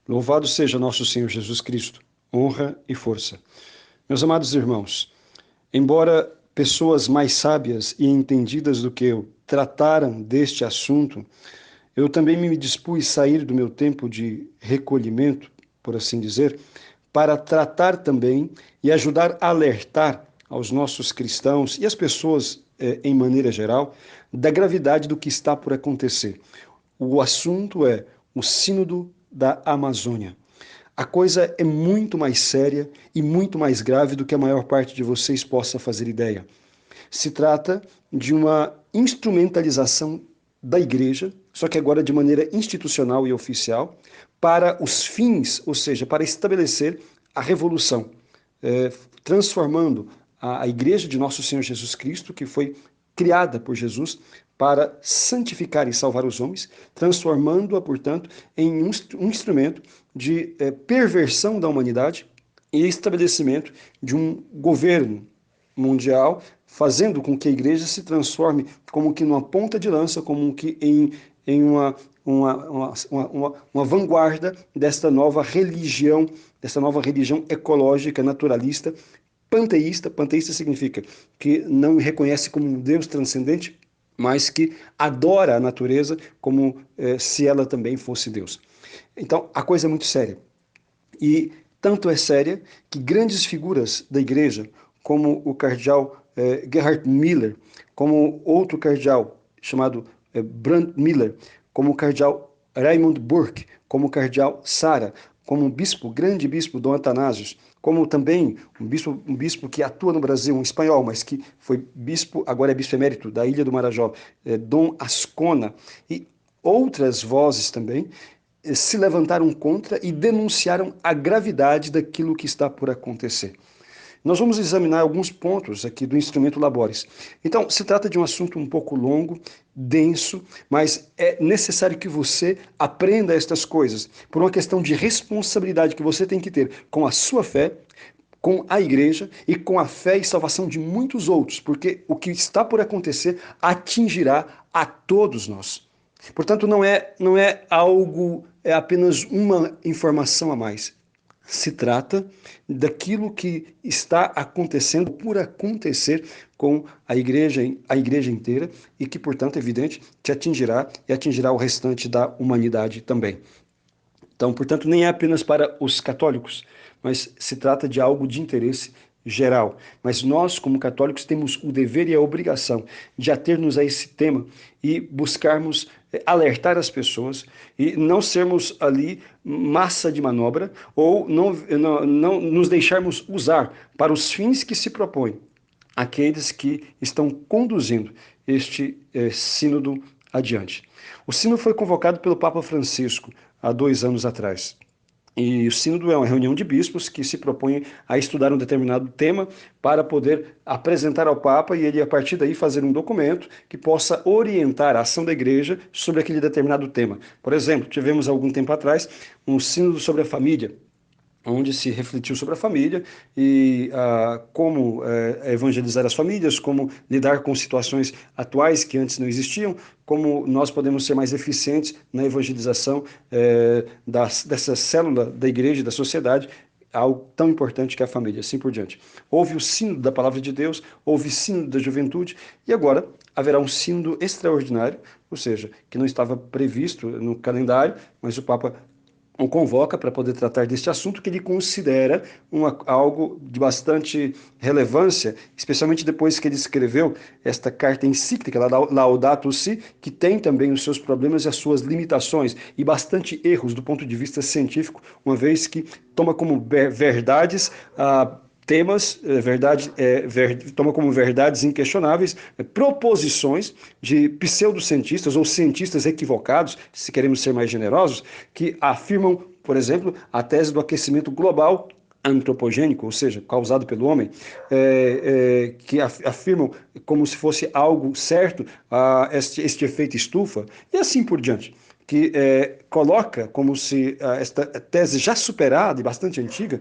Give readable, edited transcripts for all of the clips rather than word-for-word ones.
Louvado seja nosso Senhor Jesus Cristo, honra e força. Meus amados irmãos, embora pessoas mais sábias e entendidas do que eu trataram deste assunto, eu também me dispus a sair do meu tempo de recolhimento, por assim dizer, para tratar também e ajudar a alertar aos nossos cristãos e às pessoas em maneira geral da gravidade do que está por acontecer. O assunto é o Sínodo da Amazônia. A coisa é muito mais séria e muito mais grave do que a maior parte de vocês possa fazer ideia. Se trata de uma instrumentalização da igreja, só que agora de maneira institucional e oficial, para os fins, ou seja, para estabelecer a revolução, transformando a igreja de nosso Senhor Jesus Cristo, que foi criada por Jesus para santificar e salvar os homens, transformando-a, portanto, em um instrumento de perversão da humanidade e estabelecimento de um governo mundial, fazendo com que a igreja se transforme como que numa ponta de lança, como que em uma vanguarda desta nova religião ecológica, naturalista, panteísta. Panteísta significa que não reconhece como um Deus transcendente, mas que adora a natureza como se ela também fosse Deus. Então, a coisa é muito séria. E tanto é séria que grandes figuras da igreja, como o cardeal Gerhard Miller, como outro cardeal chamado Brand Miller, como o cardeal Raymond Burke, como o cardeal Sara, como o bispo, grande bispo Dom Atanásio, como também um bispo que atua no Brasil, um espanhol, mas que foi bispo, agora é bispo emérito da Ilha do Marajó, Dom Ascona, e outras vozes também, se levantaram contra e denunciaram a gravidade daquilo que está por acontecer. Nós vamos examinar alguns pontos aqui do instrumento Labores. Então, se trata de um assunto um pouco longo, denso, mas é necessário que você aprenda estas coisas por uma questão de responsabilidade que você tem que ter com a sua fé, com a igreja e com a fé e salvação de muitos outros, porque o que está por acontecer atingirá a todos nós. Portanto, não é algo, é apenas uma informação a mais. Se trata daquilo que está acontecendo por acontecer com a igreja inteira e que, portanto, é evidente, te atingirá e atingirá o restante da humanidade também. Então, portanto, nem é apenas para os católicos, mas se trata de algo de interesse geral. Mas nós, como católicos, temos o dever e a obrigação de ater-nos a esse tema e buscarmos alertar as pessoas e não sermos ali massa de manobra ou não nos deixarmos usar para os fins que se propõem aqueles que estão conduzindo este sínodo adiante. O sínodo foi convocado pelo Papa Francisco há 2 anos atrás. E o sínodo é uma reunião de bispos que se propõe a estudar um determinado tema para poder apresentar ao Papa e ele, a partir daí, fazer um documento que possa orientar a ação da igreja sobre aquele determinado tema. Por exemplo, tivemos algum tempo atrás um sínodo sobre a família, onde se refletiu sobre a família e como evangelizar as famílias, como lidar com situações atuais que antes não existiam, como nós podemos ser mais eficientes na evangelização dessa célula da igreja e da sociedade, algo tão importante que é a família, assim por diante. Houve o sínodo da palavra de Deus, houve o sínodo da juventude, e agora haverá um sínodo extraordinário, ou seja, que não estava previsto no calendário, mas o Papa o convoca para poder tratar deste assunto que ele considera algo de bastante relevância, especialmente depois que ele escreveu esta carta encíclica, Laudato Si, que tem também os seus problemas e as suas limitações e bastante erros do ponto de vista científico, uma vez que toma como verdades temas, toma como verdades inquestionáveis proposições de pseudocientistas ou cientistas equivocados, se queremos ser mais generosos, que afirmam, por exemplo, a tese do aquecimento global antropogênico, ou seja, causado pelo homem, que afirmam como se fosse algo certo este efeito estufa, e assim por diante, que coloca como se esta tese já superada e bastante antiga,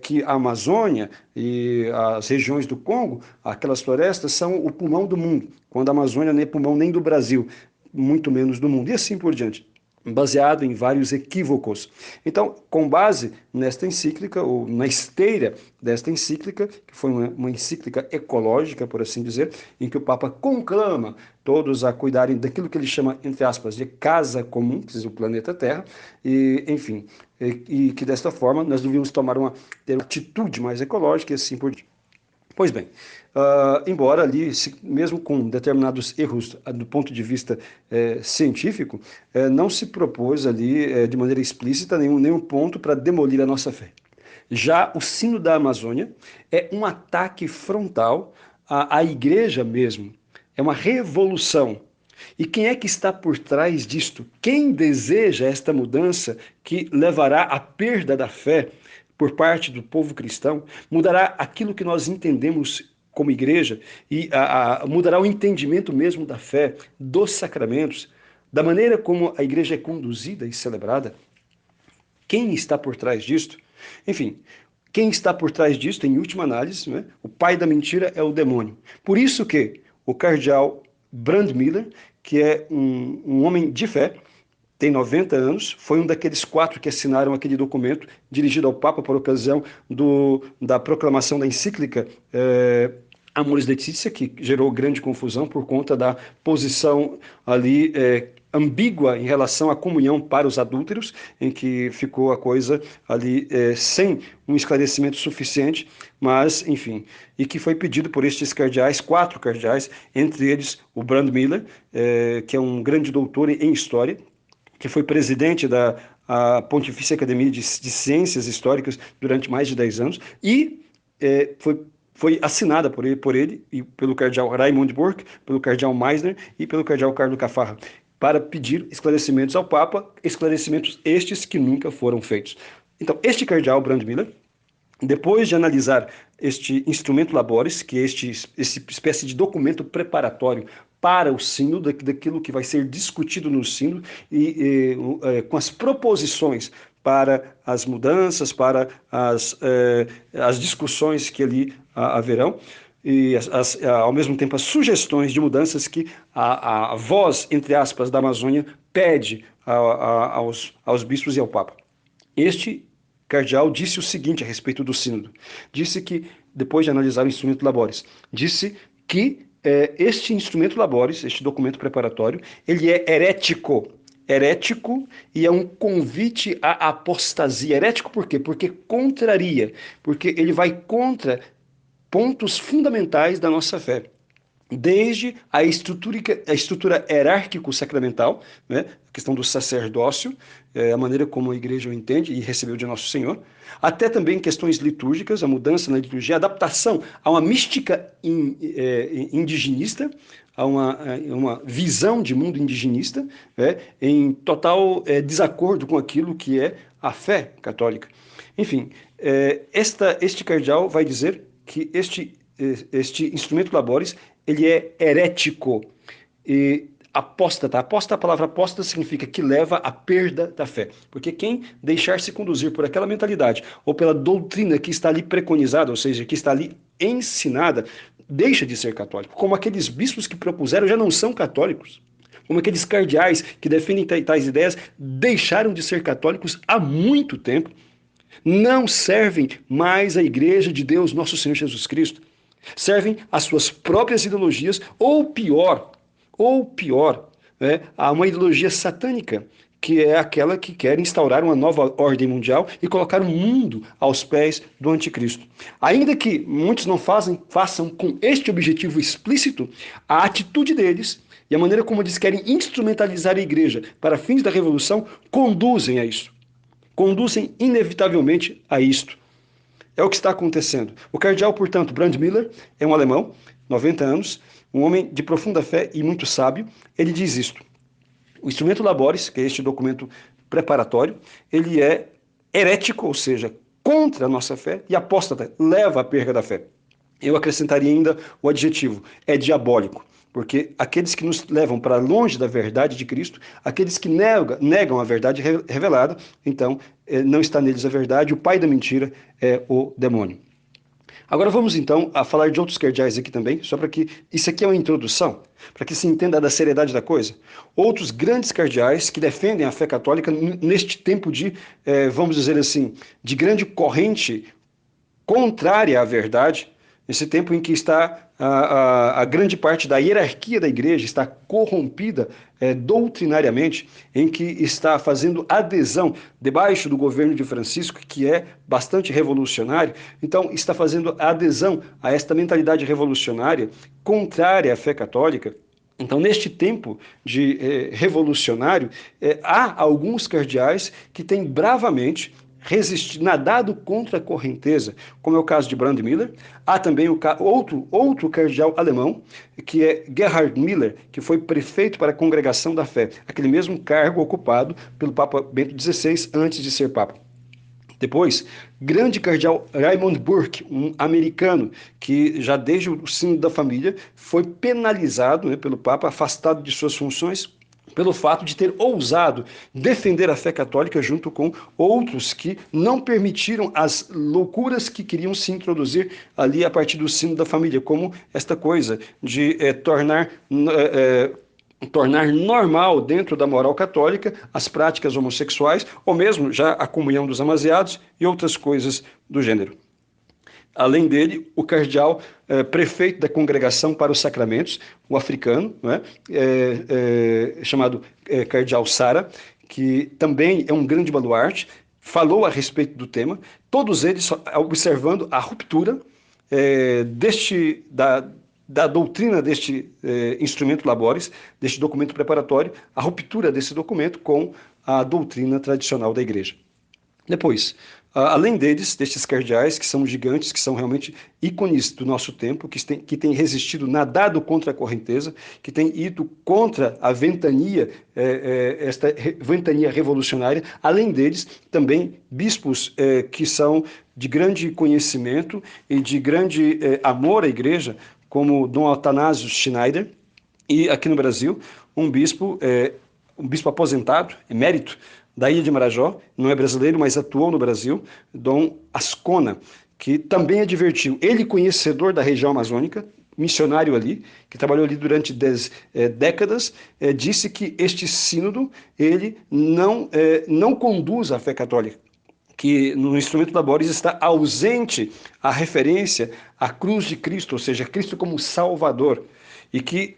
que a Amazônia e as regiões do Congo, aquelas florestas, são o pulmão do mundo, quando a Amazônia nem é pulmão nem do Brasil, muito menos do mundo, e assim por diante. baseado em vários equívocos. Então, com base nesta encíclica, ou na esteira desta encíclica, que foi uma encíclica ecológica, por assim dizer, em que o Papa conclama todos a cuidarem daquilo que ele chama, entre aspas, de casa comum, que é o planeta Terra, e, enfim, e que desta forma nós devíamos ter uma atitude mais ecológica e assim por diante. Pois bem, embora ali, mesmo com determinados erros do ponto de vista científico, não se propôs ali de maneira explícita nenhum ponto para demolir a nossa fé. Já o Sino da Amazônia é um ataque frontal à igreja mesmo, é uma revolução. E quem é que está por trás disto? Quem deseja esta mudança que levará à perda da fé por parte do povo cristão, mudará aquilo que nós entendemos como igreja e mudará o entendimento mesmo da fé, dos sacramentos, da maneira como a igreja é conduzida e celebrada? Quem está por trás disto? Enfim, quem está por trás disto, em última análise, né, o pai da mentira é o demônio. Por isso que o cardeal Brandmüller, que é um homem de fé, tem 90 anos, foi um daqueles 4 que assinaram aquele documento dirigido ao Papa por ocasião da proclamação da encíclica Amoris Laetitia, que gerou grande confusão por conta da posição ali ambígua em relação à comunhão para os adúlteros, em que ficou a coisa ali sem um esclarecimento suficiente, mas, enfim, e que foi pedido por estes cardeais, 4 cardeais, entre eles o Brandmüller, que é um grande doutor em história, que foi presidente da Pontifícia Academia de Ciências Históricas durante mais de 10 anos, e foi assinada por ele e pelo cardeal Raimund Burke, pelo cardeal Meissner e pelo cardeal Carlo Caffarra, para pedir esclarecimentos ao Papa, esclarecimentos estes que nunca foram feitos. Então, este cardeal Brandmüller, depois de analisar este instrumento laboris, que é essa espécie de documento preparatório para o sínodo, daquilo que vai ser discutido no sínodo, com as proposições para as mudanças, para as discussões que ali haverão, e ao mesmo tempo as sugestões de mudanças que a voz, entre aspas, da Amazônia pede aos bispos e ao Papa. Este cardeal disse o seguinte a respeito do sínodo. Disse que, depois de analisar o instrumento laboris, disse que este instrumento laboris, este documento preparatório, ele é herético e é um convite à apostasia. Herético por quê? Porque contraria, porque ele vai contra pontos fundamentais da nossa fé. Desde a estrutura hierárquico-sacramental, né, a questão do sacerdócio, a maneira como a igreja o entende e recebeu de Nosso Senhor, até também questões litúrgicas, a mudança na liturgia, a adaptação a uma mística indigenista, a uma visão de mundo indigenista, em total desacordo com aquilo que é a fé católica. Enfim, este cardeal vai dizer que este instrumento laboris, ele é herético e apóstata. A palavra apóstata significa que leva à perda da fé. Porque quem deixar-se conduzir por aquela mentalidade ou pela doutrina que está ali preconizada, ou seja, que está ali ensinada, deixa de ser católico. Como aqueles bispos que propuseram já não são católicos. Como aqueles cardeais que defendem tais ideias deixaram de ser católicos há muito tempo. Não servem mais à Igreja de Deus, nosso Senhor Jesus Cristo. Servem às suas próprias ideologias, ou pior, a uma ideologia satânica, que é aquela que quer instaurar uma nova ordem mundial e colocar o mundo aos pés do anticristo. Ainda que muitos não façam com este objetivo explícito, a atitude deles e a maneira como eles querem instrumentalizar a igreja para fins da revolução conduzem a isso. Conduzem inevitavelmente a isto. É o que está acontecendo. O cardeal, portanto, Brandmüller, é um alemão, 90 anos, um homem de profunda fé e muito sábio. Ele diz isto: o instrumento laboris, que é este documento preparatório, ele é herético, ou seja, contra a nossa fé, e apóstata, leva à perda da fé. Eu acrescentaria ainda o adjetivo, é diabólico, porque aqueles que nos levam para longe da verdade de Cristo, aqueles que negam a verdade revelada, então não está neles a verdade, o pai da mentira é o demônio. Agora vamos então a falar de outros cardeais aqui também, só para que isso aqui é uma introdução, para que se entenda da seriedade da coisa. Outros grandes cardeais que defendem a fé católica neste tempo de, vamos dizer assim, de grande corrente contrária à verdade, nesse tempo em que está a grande parte da hierarquia da igreja está corrompida doutrinariamente, em que está fazendo adesão debaixo do governo de Francisco, que é bastante revolucionário, então está fazendo adesão a esta mentalidade revolucionária contrária à fé católica. Então, neste tempo de revolucionário, há alguns cardeais que têm bravamente nadado contra a correnteza, como é o caso de Brand Miller. Há também outro cardeal alemão, que é Gerhard Miller, que foi prefeito para a Congregação da Fé, aquele mesmo cargo ocupado pelo Papa Bento XVI antes de ser Papa. Depois, grande cardeal Raymond Burke, um americano que já desde o Sínodo da Família foi penalizado, né, pelo Papa, afastado de suas funções, pelo fato de ter ousado defender a fé católica junto com outros que não permitiram as loucuras que queriam se introduzir ali a partir do Sínodo da Família, como esta coisa de tornar normal dentro da moral católica as práticas homossexuais, ou mesmo já a comunhão dos amaziados e outras coisas do gênero. Além dele, o cardeal prefeito da Congregação para os Sacramentos, o africano, né, chamado cardeal Sara, que também é um grande baluarte, falou a respeito do tema, todos eles observando a ruptura da doutrina deste instrumento Labores, deste documento preparatório, a ruptura desse documento com a doutrina tradicional da Igreja. Depois, além destes cardeais, que são gigantes, que são realmente ícones do nosso tempo, que têm resistido, nadado contra a correnteza, que têm ido contra a ventania, esta ventania revolucionária, além deles, também bispos que são de grande conhecimento e de grande amor à Igreja, como Dom Athanásio Schneider, e aqui no Brasil, um bispo aposentado, emérito, da Ilha de Marajó, não é brasileiro, mas atuou no Brasil, Dom Ascona, que também advertiu, ele conhecedor da região amazônica, missionário ali, que trabalhou ali durante 10 décadas, disse que este sínodo, ele não conduz à fé católica, que no instrumento Labores está ausente a referência à cruz de Cristo, ou seja, Cristo como Salvador, e que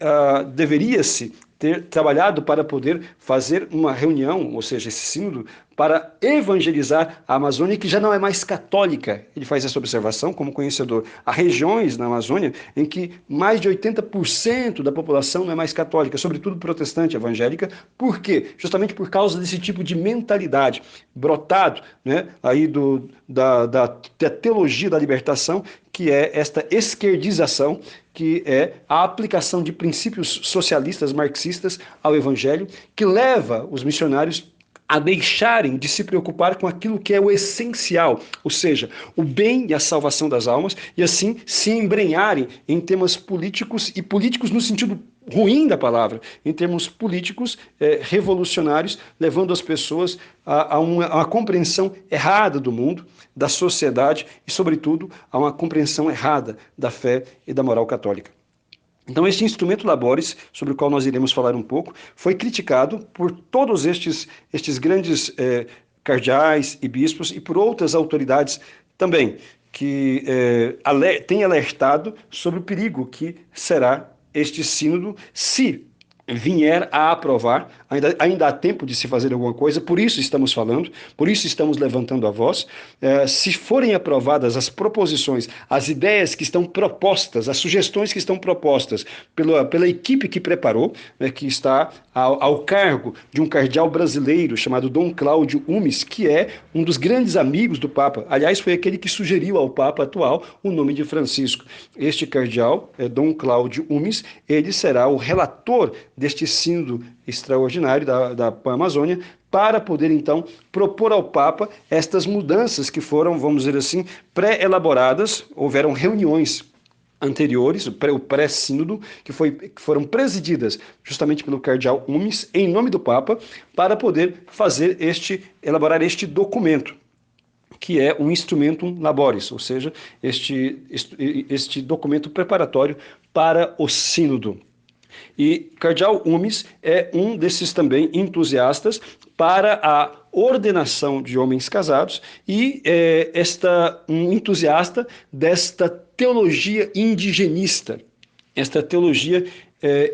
deveria-se ter trabalhado para poder fazer uma reunião, ou seja, esse sínodo, para evangelizar a Amazônia, que já não é mais católica. Ele faz essa observação como conhecedor. Há regiões na Amazônia em que mais de 80% da população não é mais católica, sobretudo protestante, evangélica. Por quê? Justamente por causa desse tipo de mentalidade brotado, né, aí da teologia da libertação, que é esta esquerdização, que é a aplicação de princípios socialistas, marxistas ao evangelho, que leva os missionários a deixarem de se preocupar com aquilo que é o essencial, ou seja, o bem e a salvação das almas, e assim se embrenharem em temas políticos, e políticos no sentido ruim da palavra, em termos políticos revolucionários, levando as pessoas a uma compreensão errada do mundo, da sociedade e, sobretudo, a uma compreensão errada da fé e da moral católica. Então, este instrumento Labores, sobre o qual nós iremos falar um pouco, foi criticado por todos estes grandes cardeais e bispos e por outras autoridades também, que têm alertado sobre o perigo que será este sínodo se vier a aprovar, ainda há tempo de se fazer alguma coisa, por isso estamos falando, por isso estamos levantando a voz. Se forem aprovadas as proposições, as ideias que estão propostas, as sugestões que estão propostas pela equipe que preparou, que está ao cargo de um cardeal brasileiro chamado Dom Cláudio Umes, que é um dos grandes amigos do Papa. Aliás, foi aquele que sugeriu ao Papa atual o nome de Francisco. Este cardeal, Dom Cláudio Umes, ele será o relator deste sínodo extraordinário da Pan-Amazônia, para poder, então, propor ao Papa estas mudanças que foram, vamos dizer assim, pré-elaboradas. Houveram reuniões anteriores, o pré-sínodo, que foram presididas justamente pelo cardeal Umes, em nome do Papa, para poder elaborar este documento. que é um instrumentum laboris, ou seja, este documento preparatório para o sínodo. E Cardeal Umes é um desses também entusiastas para a ordenação de homens casados e um entusiasta desta teologia indigenista, esta teologia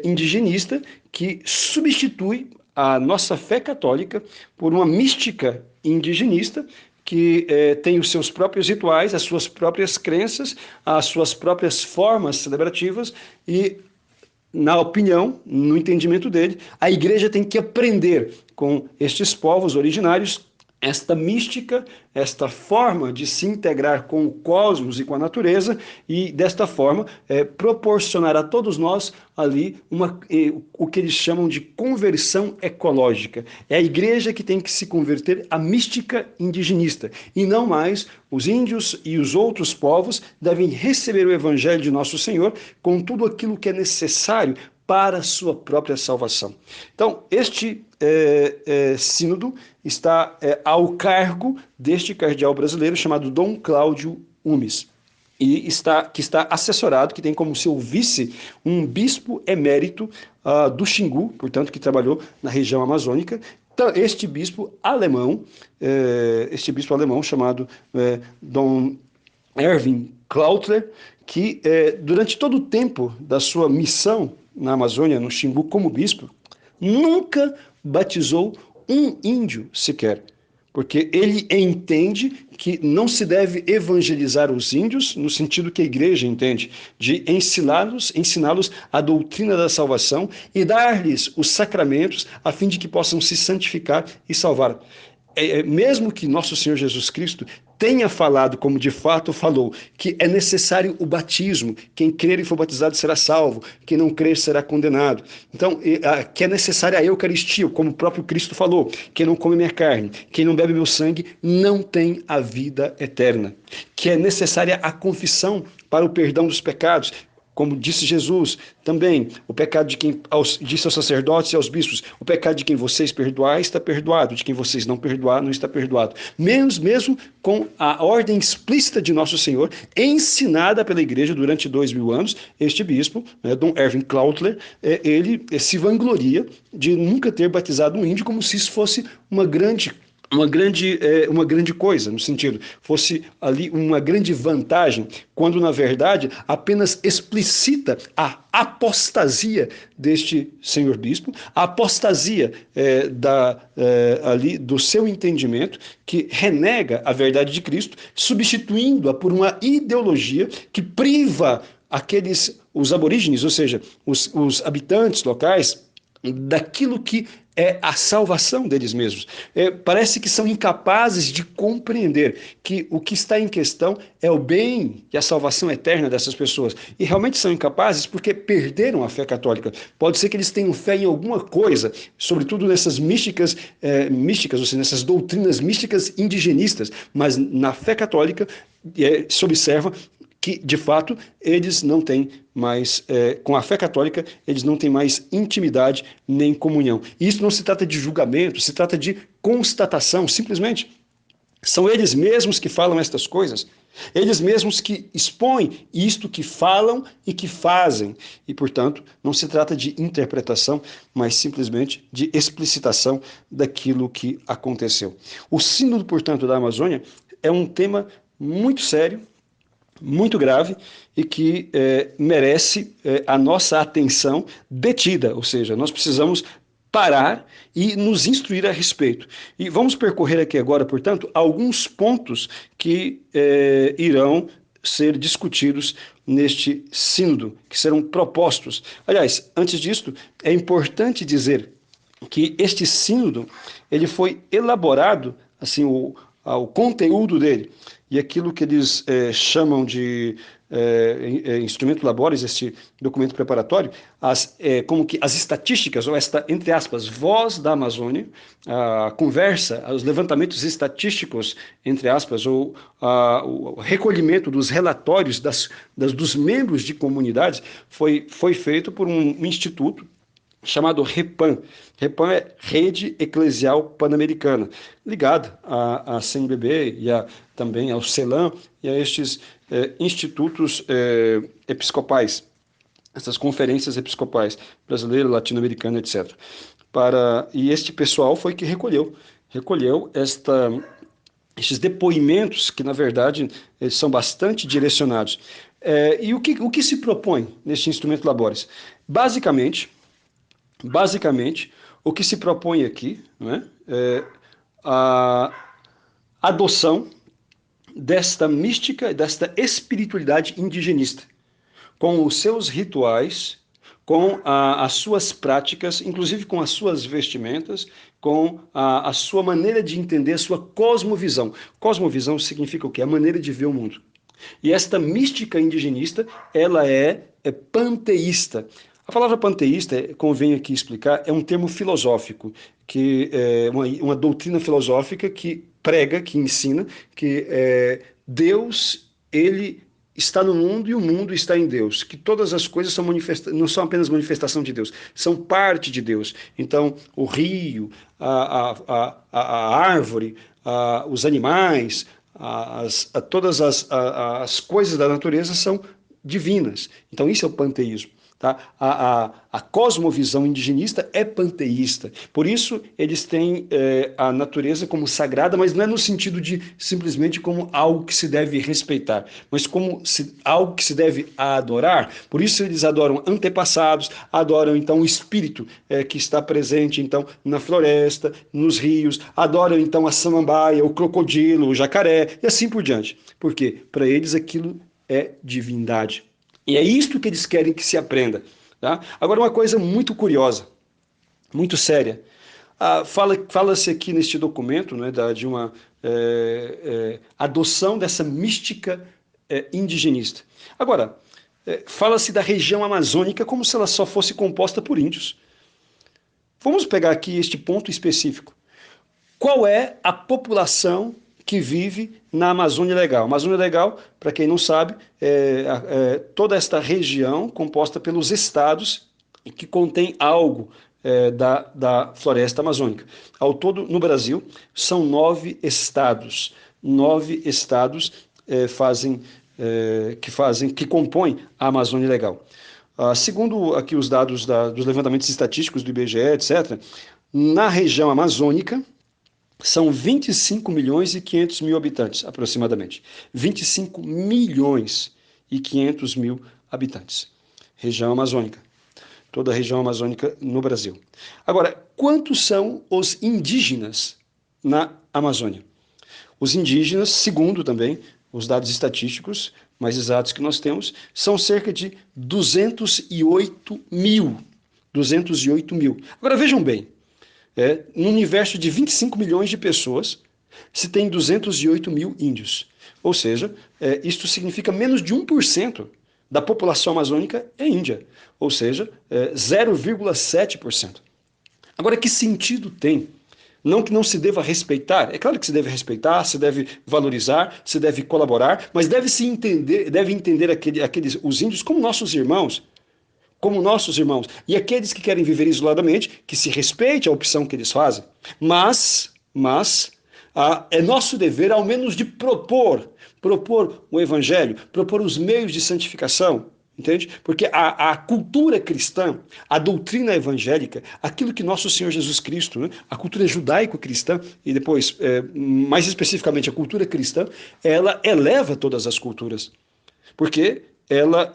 indigenista que substitui a nossa fé católica por uma mística indigenista que tem os seus próprios rituais, as suas próprias crenças, as suas próprias formas celebrativas e, na opinião, no entendimento dele, a igreja tem que aprender com estes povos originários esta mística, esta forma de se integrar com o cosmos e com a natureza e, desta forma, proporcionar a todos nós ali o que eles chamam de conversão ecológica. É a igreja que tem que se converter à mística indigenista e não mais os índios e os outros povos devem receber o evangelho de nosso Senhor com tudo aquilo que é necessário para a sua própria salvação. Então, este sínodo está ao cargo deste cardeal brasileiro chamado Dom Cláudio Umes, e que está assessorado, que tem como seu vice um bispo emérito do Xingu, portanto, que trabalhou na região amazônica. Então, este bispo alemão chamado Dom Erwin Klautler, que durante todo o tempo da sua missão na Amazônia, no Xingu, como bispo, nunca batizou um índio sequer, porque ele entende que não se deve evangelizar os índios no sentido que a igreja entende, de ensiná-los a doutrina da salvação e dar-lhes os sacramentos a fim de que possam se santificar e salvar. Mesmo que nosso Senhor Jesus Cristo tenha falado, como de fato falou, que é necessário o batismo, quem crer e for batizado será salvo, quem não crer será condenado. Então, que é necessária a Eucaristia, como o próprio Cristo falou, quem não come minha carne, quem não bebe meu sangue, não tem a vida eterna. Que é necessária a confissão para o perdão dos pecados, como disse Jesus, também, o pecado de quem disse aos sacerdotes e aos bispos, o pecado de quem vocês perdoar está perdoado, de quem vocês não perdoar não está perdoado. Mesmo com a ordem explícita de nosso Senhor, ensinada pela igreja durante 2000 anos, este bispo, Dom Erwin Klautler, ele se vangloria de nunca ter batizado um índio, como se isso fosse uma grande coisa, no sentido, fosse ali uma grande vantagem, quando na verdade apenas explicita a apostasia deste senhor bispo, a apostasia ali do seu entendimento, que renega a verdade de Cristo, substituindo-a por uma ideologia que priva os aborígenes, ou seja, os habitantes locais, daquilo que é a salvação deles mesmos. Parece que são incapazes de compreender que o que está em questão é o bem e a salvação eterna dessas pessoas. E realmente são incapazes porque perderam a fé católica. Pode ser que eles tenham fé em alguma coisa, sobretudo nessas místicas, ou seja, nessas doutrinas místicas indigenistas, mas na fé católica se observa que, de fato, eles não têm mais, com a fé católica, eles não têm mais intimidade nem comunhão. E isso não se trata de julgamento, se trata de constatação, simplesmente. São eles mesmos que falam estas coisas, eles mesmos que expõem isto que falam e que fazem. E, portanto, não se trata de interpretação, mas simplesmente de explicitação daquilo que aconteceu. O sínodo, portanto, da Amazônia é um tema muito sério, muito grave e que merece a nossa atenção detida, ou seja, nós precisamos parar e nos instruir a respeito. E vamos percorrer aqui agora, portanto, alguns pontos que irão ser discutidos neste sínodo, que serão propostos. Aliás, antes disto, é importante dizer que este sínodo ele foi elaborado, assim, o conteúdo dele, e aquilo que eles chamam de instrumento laboris, este documento preparatório, como que as estatísticas, ou esta, entre aspas, voz da Amazônia, a conversa, os levantamentos estatísticos, entre aspas, ou o recolhimento dos relatórios dos membros de comunidades, foi feito por um instituto chamado REPAN. REPAN é Rede Eclesial Pan-Americana, ligada à CNBB e também ao CELAM e a estes institutos episcopais, essas conferências episcopais, brasileira, latino-americana, etc. E este pessoal foi que recolheu estes depoimentos que, na verdade, eles são bastante direcionados. E o que se propõe neste instrumento Labores? Basicamente, o que se propõe aqui, né, é a adoção desta mística, desta espiritualidade indigenista, com os seus rituais, com as suas práticas, inclusive com as suas vestimentas, com a sua maneira de entender, a sua cosmovisão. Cosmovisão significa o quê? A maneira de ver o mundo. E esta mística indigenista, ela é panteísta. A palavra panteísta, convém aqui explicar, é um termo filosófico, que é uma doutrina filosófica que prega, que ensina que Deus, ele está no mundo e o mundo está em Deus, que todas as coisas não são apenas manifestação de Deus, são parte de Deus. Então, o rio, a árvore, os animais, todas as coisas da natureza são divinas. Então, isso é o panteísmo. Tá? A cosmovisão indigenista é panteísta. Por isso, eles têm a natureza como sagrada, mas não é no sentido de simplesmente como algo que se deve respeitar, mas como algo que se deve adorar. Por isso, eles adoram antepassados, adoram então o espírito que está presente então na floresta, nos rios, adoram então a samambaia, o crocodilo, o jacaré e assim por diante. Por quê? Para eles aquilo é divindade. E é isto que eles querem que se aprenda. Tá? Agora, uma coisa muito curiosa, muito séria. Fala-se aqui neste documento, né, de uma adoção dessa mística indigenista. Agora, fala-se da região amazônica como se ela só fosse composta por índios. Vamos pegar aqui este ponto específico. Qual é a população que vive na Amazônia Legal? Amazônia Legal, para quem não sabe, toda esta região composta pelos estados que contém algo da floresta amazônica. Ao todo, no Brasil, são 9 estados. 9 estados que compõem a Amazônia Legal. Segundo aqui os dados dos levantamentos estatísticos do IBGE, etc., na região amazônica, são 25 milhões e 500 mil habitantes, aproximadamente. 25 milhões e 500 mil habitantes. Região amazônica. Toda a região amazônica no Brasil. Agora, quantos são os indígenas na Amazônia? Os indígenas, segundo também os dados estatísticos mais exatos que nós temos, são cerca de 208 mil. 208 mil. Agora, vejam bem. No universo de 25 milhões de pessoas, se tem 208 mil índios. Ou seja, isto significa menos de 1% da população amazônica é índia. Ou seja, 0,7%. Agora, que sentido tem? Não que não se deva respeitar, é claro que se deve respeitar, se deve valorizar, se deve colaborar, mas deve-se entender os índios como nossos irmãos, e aqueles que querem viver isoladamente, que se respeite a opção que eles fazem, mas é nosso dever, ao menos, de propor o evangelho, propor os meios de santificação, entende? Porque a cultura cristã, a doutrina evangélica, aquilo que nosso Senhor Jesus Cristo, né, a cultura judaico-cristã, e depois, mais especificamente, a cultura cristã, ela eleva todas as culturas, porque ela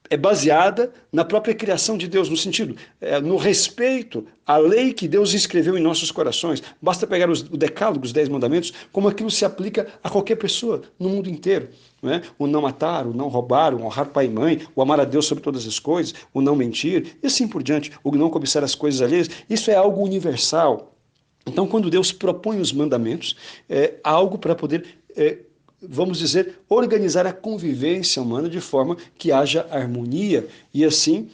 é baseada na própria criação de Deus, no sentido, no respeito à lei que Deus escreveu em nossos corações. Basta pegar o decálogo, os 10 mandamentos, como aquilo se aplica a qualquer pessoa no mundo inteiro. Não é? O não matar, o não roubar, o honrar pai e mãe, o amar a Deus sobre todas as coisas, o não mentir, e assim por diante, o não cobiçar as coisas alheias. Isso é algo universal. Então, quando Deus propõe os mandamentos, é algo para poder vamos dizer, organizar a convivência humana de forma que haja harmonia e assim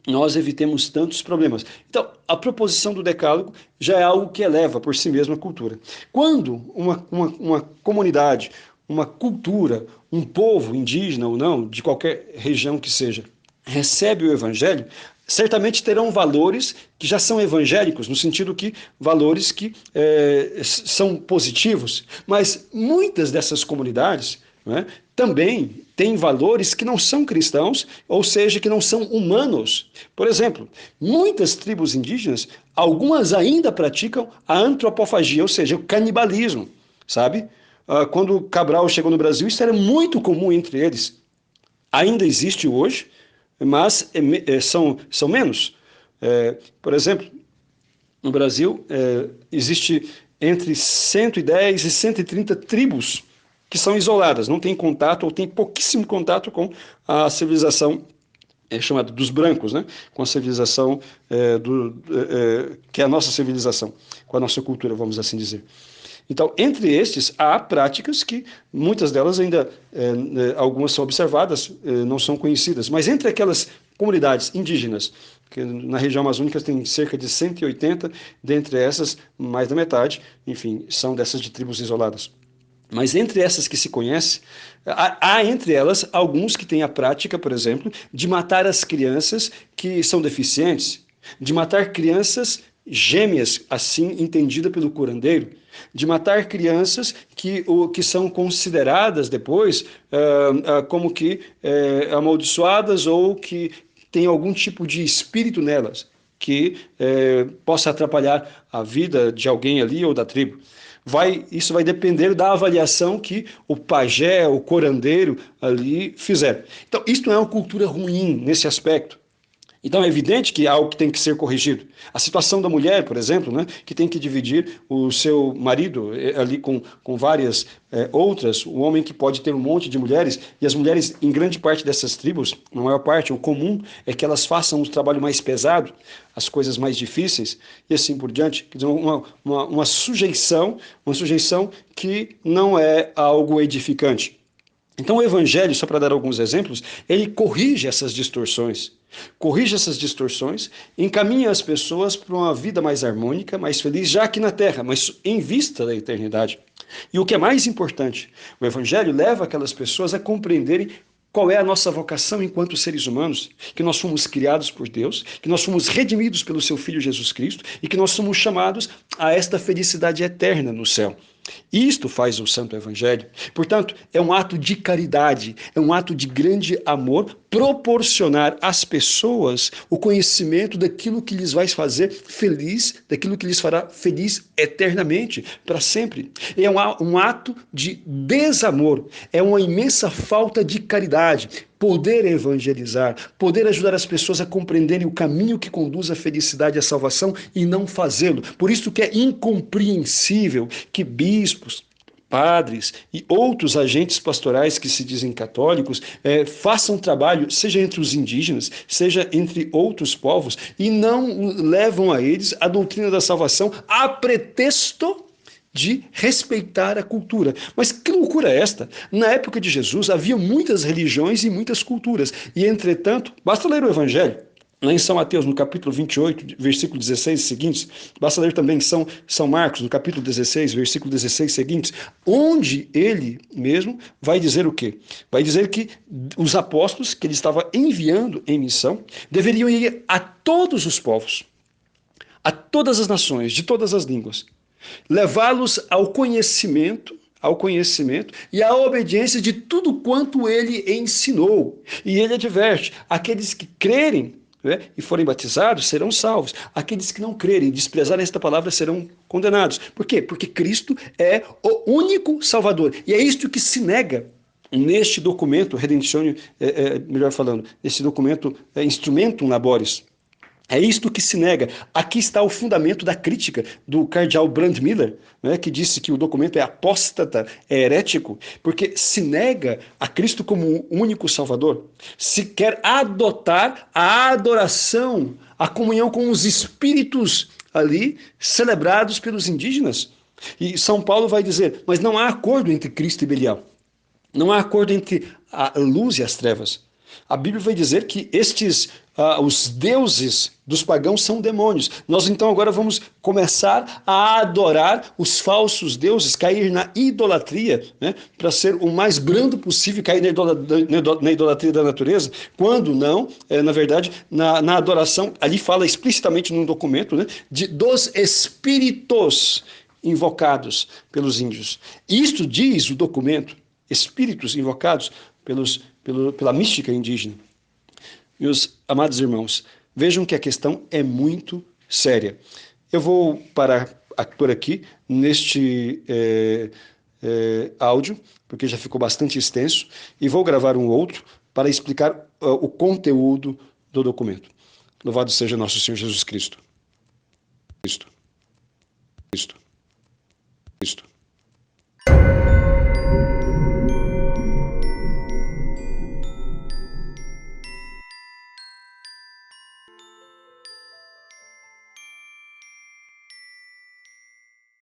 nós evitemos tantos problemas. Então, a proposição do decálogo já é algo que eleva por si mesma a cultura. Quando uma comunidade, uma cultura, um povo indígena ou não, de qualquer região que seja, recebe o evangelho, certamente terão valores que já são evangélicos, no sentido que valores que são positivos, mas muitas dessas comunidades, né, também têm valores que não são cristãos, ou seja, que não são humanos. Por exemplo, muitas tribos indígenas, algumas ainda praticam a antropofagia, ou seja, o canibalismo, sabe? Quando Cabral chegou no Brasil, isso era muito comum entre eles. Ainda existe hoje, mas são menos. Por exemplo, no Brasil, existe entre 110 e 130 tribos que são isoladas, não têm contato ou têm pouquíssimo contato com a civilização chamada dos brancos, né? Com a civilização que é a nossa civilização, com a nossa cultura, vamos assim dizer. Então, entre estes, há práticas que, muitas delas ainda, algumas são observadas, não são conhecidas, mas entre aquelas comunidades indígenas, que na região amazônica tem cerca de 180, dentre essas, mais da metade, enfim, são dessas de tribos isoladas. Mas entre essas que se conhece, há entre elas alguns que têm a prática, por exemplo, de matar as crianças que são deficientes, de matar crianças gêmeas, assim entendida pelo curandeiro, de matar crianças que são consideradas depois como que amaldiçoadas ou que tem algum tipo de espírito nelas que possa atrapalhar a vida de alguém ali ou da tribo. Isso vai depender da avaliação que o pajé, o curandeiro ali fizer. Então, isso não é uma cultura ruim nesse aspecto. Então é evidente que há algo que tem que ser corrigido. A situação da mulher, por exemplo, né, que tem que dividir o seu marido ali com várias outras, o homem que pode ter um monte de mulheres, e as mulheres, em grande parte dessas tribos, na maior parte, o comum é que elas façam o trabalho mais pesado, as coisas mais difíceis, e assim por diante. Quer dizer, uma sujeição que não é algo edificante. Então o Evangelho, só para dar alguns exemplos, ele corrige essas distorções, encaminha as pessoas para uma vida mais harmônica, mais feliz, já aqui na Terra, mas em vista da eternidade. E o que é mais importante, o Evangelho leva aquelas pessoas a compreenderem qual é a nossa vocação enquanto seres humanos, que nós fomos criados por Deus, que nós fomos redimidos pelo seu Filho Jesus Cristo e que nós somos chamados a esta felicidade eterna no céu. Isto faz o Santo Evangelho. Portanto, é um ato de caridade, é um ato de grande amor proporcionar às pessoas o conhecimento daquilo que lhes vai fazer feliz, daquilo que lhes fará feliz eternamente, para sempre. É um ato de desamor, é uma imensa falta de caridade. Poder evangelizar, poder ajudar as pessoas a compreenderem o caminho que conduz à felicidade e à salvação e não fazê-lo. Por isso que é incompreensível que bispos, padres e outros agentes pastorais que se dizem católicos façam trabalho, seja entre os indígenas, seja entre outros povos, e não levam a eles a doutrina da salvação a pretexto de respeitar a cultura. Mas que loucura é esta? Na época de Jesus havia muitas religiões e muitas culturas, e entretanto, basta ler o Evangelho, lá em São Mateus, no capítulo 28, versículo 16 seguintes, basta ler também São Marcos, no capítulo 16, versículo 16 seguintes, onde ele mesmo vai dizer o quê? Vai dizer que os apóstolos que ele estava enviando em missão deveriam ir a todos os povos, a todas as nações, de todas as línguas, levá-los ao conhecimento e à obediência de tudo quanto ele ensinou. E ele adverte, aqueles que crerem, né, e forem batizados serão salvos. Aqueles que não crerem, desprezarem esta palavra, serão condenados. Por quê? Porque Cristo é o único Salvador. E é isto que se nega neste documento, Redemptione, melhor falando, nesse documento Instrumentum Laboris. É isto que se nega. Aqui está o fundamento da crítica do cardeal Brandmiller, né, que disse que o documento é apóstata, é herético, porque se nega a Cristo como o único Salvador. Se quer adotar a adoração, a comunhão com os espíritos ali celebrados pelos indígenas. E São Paulo vai dizer, mas não há acordo entre Cristo e Belial. Não há acordo entre a luz e as trevas. A Bíblia vai dizer que os deuses dos pagãos são demônios. Nós então agora vamos começar a adorar os falsos deuses, cair na idolatria, né, para ser o mais brando possível, cair na idolatria da natureza, quando não, na verdade, na adoração, ali fala explicitamente num documento, né, dos espíritos invocados pelos índios. Isto diz o documento, espíritos invocados pela mística indígena. Meus amados irmãos, vejam que a questão é muito séria. Eu vou parar por aqui neste áudio, porque já ficou bastante extenso, e vou gravar um outro para explicar o conteúdo do documento. Louvado seja nosso Senhor Jesus Cristo. Cristo. Cristo. Cristo.